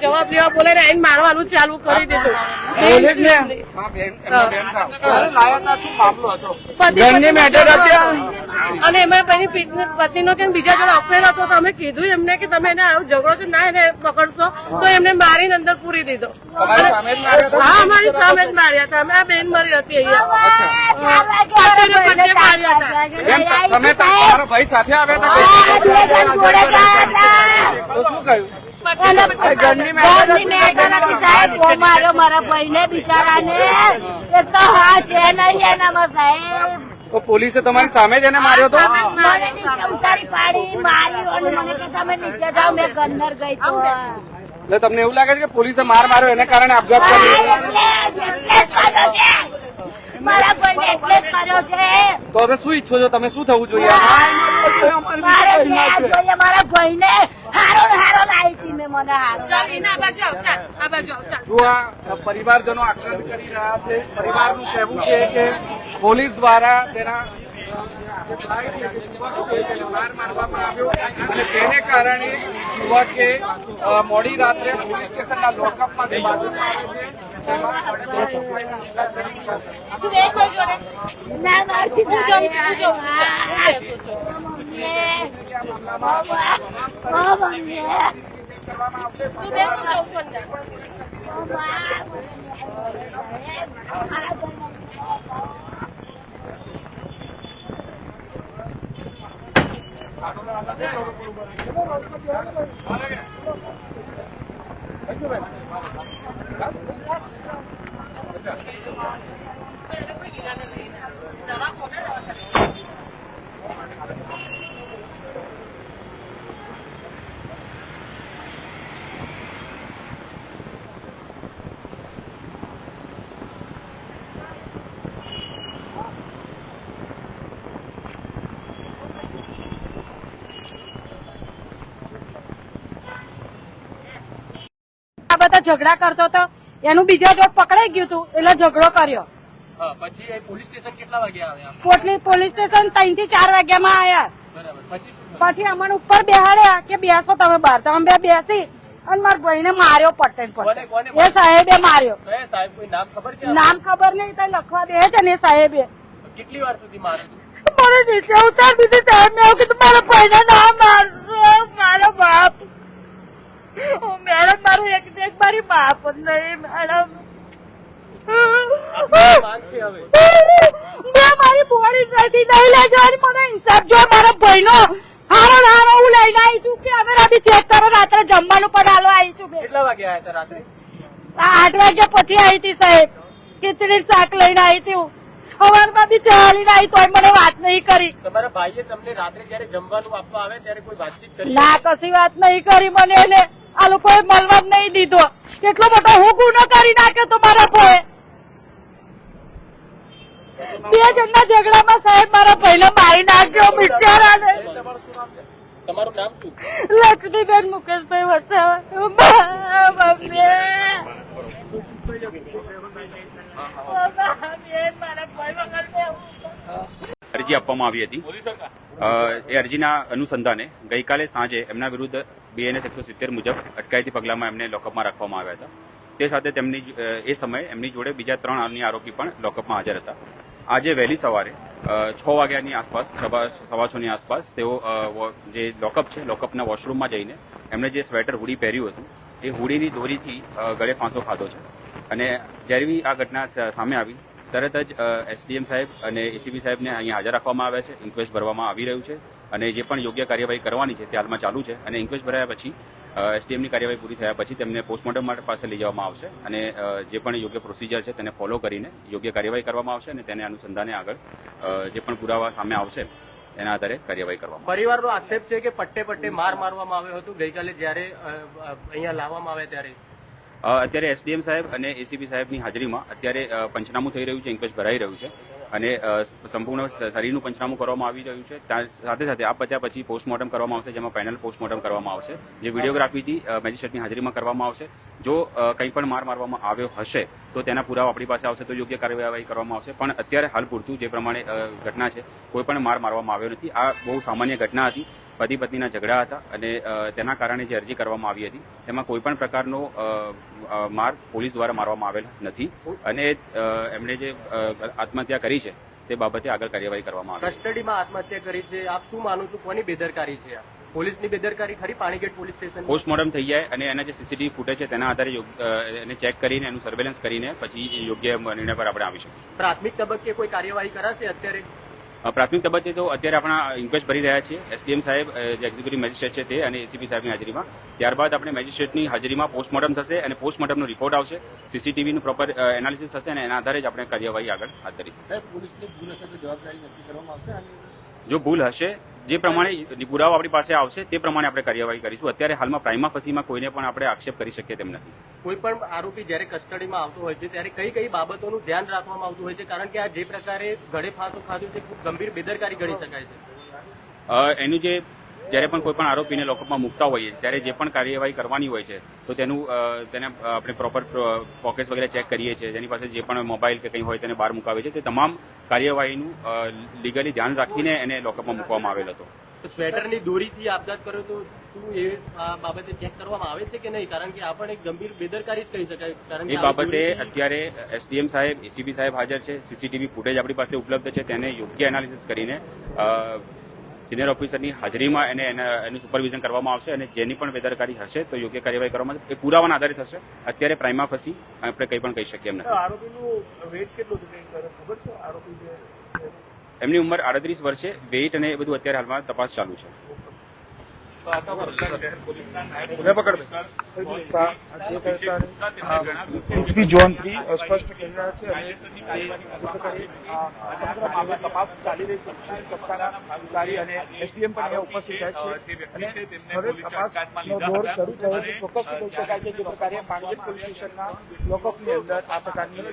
જવાબ લેવા બોલે ને એને મારવાનું ચાલુ કરી દીધું. અને એમાં પતિનો કે બીજા જોડે અફેર હતો તો અમે કીધું એમને કે તમે એને આવો ઝઘડો છો ના એને પકડશો તો એમને મારીને અંદર પૂરી દીધો. હા અમારી સામે જ માર્યા હતા. અમે આ બેન મરી હતી અહીંયા ભાઈ સાથે આવ્યા હતા શું કહ્યું? માર્યો મારા ભાઈ ને બિચારાને એ તો હા છે નહીં એનામાં સાહેબ. તો પોલીસે તમારી સામે જ એને માર્યો હતો? મને નીચે ઉતારી પાડી માર્યો અને મને કે તમે નીચે જાઓ મેં ગન્નર ગઈ તો. એટલે તમને એવું લાગે છે કે પોલીસે માર માર્યો એને કારણે આપઘાત કર્યો? મારા ભાઈને એટલે જ કર્યો છે. તો હવે શું ઈચ્છો છો તમે? શું થવું જોઈએ? મારા ભાઈને હારો લાવી હતી મેં મને હારો. જો આ પરિવારજનો આક્રંદ કરી રહ્યા છે. પરિવારનું કહેવું છે કે પોલીસ દ્વારા તેના માર મારવામાં આવ્યો અને તેને કારણે યુવકે મોડી રાત્રે પોલીસ સ્ટેશનના લોકઅપમાંથી બાજુમાં આવે બધા ઝઘડા કરતો હતો એનું બીજા જોડ પકડાઈ ગયું હતું એટલે ઝઘડો કર્યો. પછી પોલીસ સ્ટેશન કેટલા વાગ્યા આવ્યા? પોલીસ સ્ટેશન 3 થી 4 વાગ્યામાં આવ્યા. પછી અમને ઉપર બેહાડ્યા કે બેસો તમે બહાર. તો અમે બેસી અને મારા ભાઈને માર્યો પટેલ પર. એ સાહેબે માર્યો. નામ ખબર નહીં તો લખવા દે છે ને એ સાહેબે. કેટલી વાર સુધી માર્યું? મને નીચે ઉતાર દીધી સાહેબ ને એવું કીધું મારા ભાઈને ના મારશો મારો બાપ. મેડમ મારું એક મારી બાપ જ નહીં મેડમ. મેં મારી બોડી નથી લઈ લેજો અને મને ઇન્સાફ જો. મારા ભાઈનો હારો હું લઈને આવી છું કે અમે રાતે ચેક કરો રાત્રે જમવાનું પણ હાલો આવી છું. કેટલા વાગે આવ્યા હતા રાત્રે? 8 વાગ્યા પછી આવી હતી સાહેબ. ખીચડી શાક લઈને આવી હતી. સવારમાં બી ચાલીને આવી તોય મને વાત નહીં કરી. તમારા ભાઈએ તમને રાત્રે જયારે જમવાનું આપવા આવે ત્યારે કોઈ વાતચીત કરી? ના કશી વાત નહીં કરી મને. એને આ લોકોએ મળવા જ નહીં દીધો. કેટલો મોટો હું ગુનો કરી નાખ્યો તો મારા ભાઈ. 2 જણના ઝઘડામાં સાહેબ મારા ભાઈને મારી નાખ્યો બિચારાને. તમારું નામ શું? લક્ષ્મીબેન મુકેશભાઈ વસાવા. અરજી આપવામાં આવી હતી. એ અરજીના અનુસંધાને ગઈકાલે સાંજે એમના વિરુદ્ધ BNS 170 મુજબ અટકાયતી પગલામાં એમને લોકઅપમાં રાખવામાં આવ્યા હતા. તે સાથે એ સમયે એમની જોડે બીજા 3 અન્ય આરોપી પણ લોકઅપમાં હાજર હતા. આજે વહેલી સવારે 6 વાગ્યાની આસપાસ, 6:15ની આસપાસ તેઓ જે લોકઅપ છે લોકઅપના વોશરૂમમાં જઈને એમણે જે સ્વેટર હુડી પહેર્યું હતું એ હુડીની દોરીથી ગળે ફાંસો ખાધો છે. અને જ્યારે આ ઘટના સામે આવી તરત જ SDM સાહેબ અને ACP સાહેબને અહીંયા હાજર રાખવામાં આવ્યા છે. ઇન્ક્વેસ્ટ ભરવામાં આવી રહ્યું છે અને જે પણ યોગ્ય કાર્યવાહી કરવાની છે તે હાલમાં ચાલુ છે. અને ઇન્ક્વેસ્ટ ભરાયા પછી SDMની કાર્યવાહી પૂરી થયા પછી તેમને પોસ્ટમોર્ટમ માટે પાસે લઈ જવામાં આવશે અને જે પણ યોગ્ય પ્રોસિજર છે તેને ફોલો કરીને યોગ્ય કાર્યવાહી કરવામાં આવશે અને તેને અનુસંધાને આગળ જે પણ પુરાવા સામે આવશે એના આધારે કાર્યવાહી કરવામાં. પરિવારનો આક્ષેપ છે કે પટ્ટે મારવામાં આવ્યો હતો ગઈકાલે જ્યારે અહીંયા લાવવામાં આવ્યા ત્યારે. અત્યારે એસડીએમ સાહેબ અને એસીપી સાહેબની હાજરીમાં અત્યારે પંચનામું થઈ રહ્યું છે, ઇન્ક્વેસ્ટ ભરાઈ રહ્યું છે અને સંપૂર્ણ શરીરનું પંચનામું કરવામાં આવી રહ્યું છે. સાથે સાથે આ પત્યા પછી પોસ્ટમોર્ટમ કરવામાં આવશે, જેમાં પેનલ પોસ્ટમોર્ટમ કરવામાં આવશે, જે વિડીયોગ્રાફીથી મેજિસ્ટ્રેટની હાજરીમાં કરવામાં આવશે. જો કંઈ પણ માર મારવામાં આવ્યો હશે તો તેના પુરાવા આપણી પાસે આવશે તો યોગ્ય કાર્યવાહી કરવામાં આવશે. પણ અત્યારે હાલ પૂરતું જે પ્રમાણે ઘટના છે, કોઈ પણ માર મારવામાં આવ્યો નથી. આ બહુ સામાન્ય ઘટના હતી. પતિ પત્નીના ઝઘડા હતા અને તેના કારણે જે અરજી કરવામાં આવી હતી તેમાં કોઈ પણ પ્રકારનો માર પોલીસ દ્વારા મારવામાં આવેલ નથી અને એમણે જે આત્મહત્યા કરી છે તે બાબતે આગળ કાર્યવાહી કરવામાં આવી. કસ્ટડીમાં આત્મહત્યા કરી છે, આપ શું માનો છો, કોની બેદરકારી છે? પોલીસની બેદરકારી ખરી? પાણીગેટ પોલીસ સ્ટેશન પોસ્ટમોર્ટમ થઈ જાય અને એના જે સીસીટીવી ફૂટેજ છે તેના આધારે એને ચેક કરીને એનું સર્વેલન્સ કરીને પછી યોગ્ય નિર્ણય પર આપણે આવી શકીશું. પ્રાથમિક તબક્કે કોઈ કાર્યવાહી કરાશે અત્યારે? પ્રાથમિક તબક્કે તો અત્યારે આપણા ઇન્ક્વેસ્ટ ભરી રહ્યા છીએ. એસડીએમ સાહેબ જે એક્ઝિક્યુટિવ મેજિસ્ટ્રેટ છે તે અને એસીપી સાહેબની હાજરીમાં. ત્યારબાદ આપણે મેજિસ્ટ્રેટની હાજરીમાં પોસ્ટમોર્ટમ થશે અને પોસ્ટમોર્ટમનો રિપોર્ટ આવશે, સીસીટીવીનું પ્રોપર એનાલિસિસ થશે અને એના આધારે જ આપણે કાર્યવાહી આગળ હાથ ધરીશું. પોલીસની ભૂલ હશે તો જવાબદારી નક્કી કરવામાં આવશે. જો ભૂલ હશે, જે પ્રમાણે પુરાવા આપણી પાસે આવશે તે પ્રમાણે આપણે કાર્યવાહી કરીશું. અત્યારે હાલમાં પ્રાઇમા ફસીમાં કોઈને પણ આપણે આક્ષેપ કરી શકીએ તેમ નથી. કોઈ પણ આરોપી જ્યારે કસ્ટડીમાં આવતો હોય છે ત્યારે કઈ કઈ બાબતોનું ધ્યાન રાખવામાં આવતું હોય છે? કારણ કે આ જે પ્રકારે ગળે ફાંસો ખાધો છે ખૂબ ગંભીર બેદરકારી ગણી શકાય છે. એનું જે જ્યારે પણ કોઈ પણ આરોપીને લોકઅપમાં મૂકતા હોઈએ ત્યારે જે પણ કાર્યવાહી કરવાની હોય છે તો તેને આપણે પ્રોપર પોકેટ્સ વગેરે ચેક કરીએ છીએ. જેની પાસે જે પણ મોબાઈલ કે કંઈ હોય તેને બહાર મુકાવે છે. તે તમામ કાર્યવાહીનું લીગલી ધ્યાન રાખીને એને લોકઅપમાં મૂકવામાં આવેલ હતો. તો સ્વેટરની દોરીથી આપઘાત કર્યો તો શું એ આ બાબતે ચેક કરવામાં આવે છે કે નહીં? કારણ કે આ પણ એક ગંભીર બેદરકારી જ કહી શકાય. કારણ એ બાબતે અત્યારે એસડીએમ સાહેબ, એસીપી સાહેબ હાજર છે, સીસીટીવી ફૂટેજ આપણી પાસે ઉપલબ્ધ છે. તેને યોગ્ય એનાલિસિસ કરીને સિનિયર ઓફિસરની હાજરીમાં એનું સુપરવિઝન કરવામાં આવશે અને જેની પણ બેદરકારી હશે તો યોગ્ય કાર્યવાહી કરવામાં આવશે. એ પુરાવાના આધારે થશે. અત્યારે પ્રાઇમા ફસી આપણે કંઈ પણ કહી શકીએ એમ નથી. આરોપીનું વેઇટ કેટલું ખબર છે? આરોપી એમની ઉંમર 38 વર્ષ છે. વેઇટ અને એ બધું અત્યારે હાલમાં તપાસ ચાલુ છે. એસપી ઝોન 3 સ્પષ્ટ કરી રહ્યા છે અને સમગ્ર મામલે તપાસ ચાલી રહી છે. વિશેષ કક્ષાના અધિકારી અને એસડીએમ પણ અહીંયા ઉપસ્થિત થયા છે અને હવે તપાસનો દોર શરૂ થયો છે. ચોક્કસ કહી શકાય કે જે પ્રકારે પાણીગેટ પોલીસ સ્ટેશનના લોકઅપની અંદર આ પ્રકારની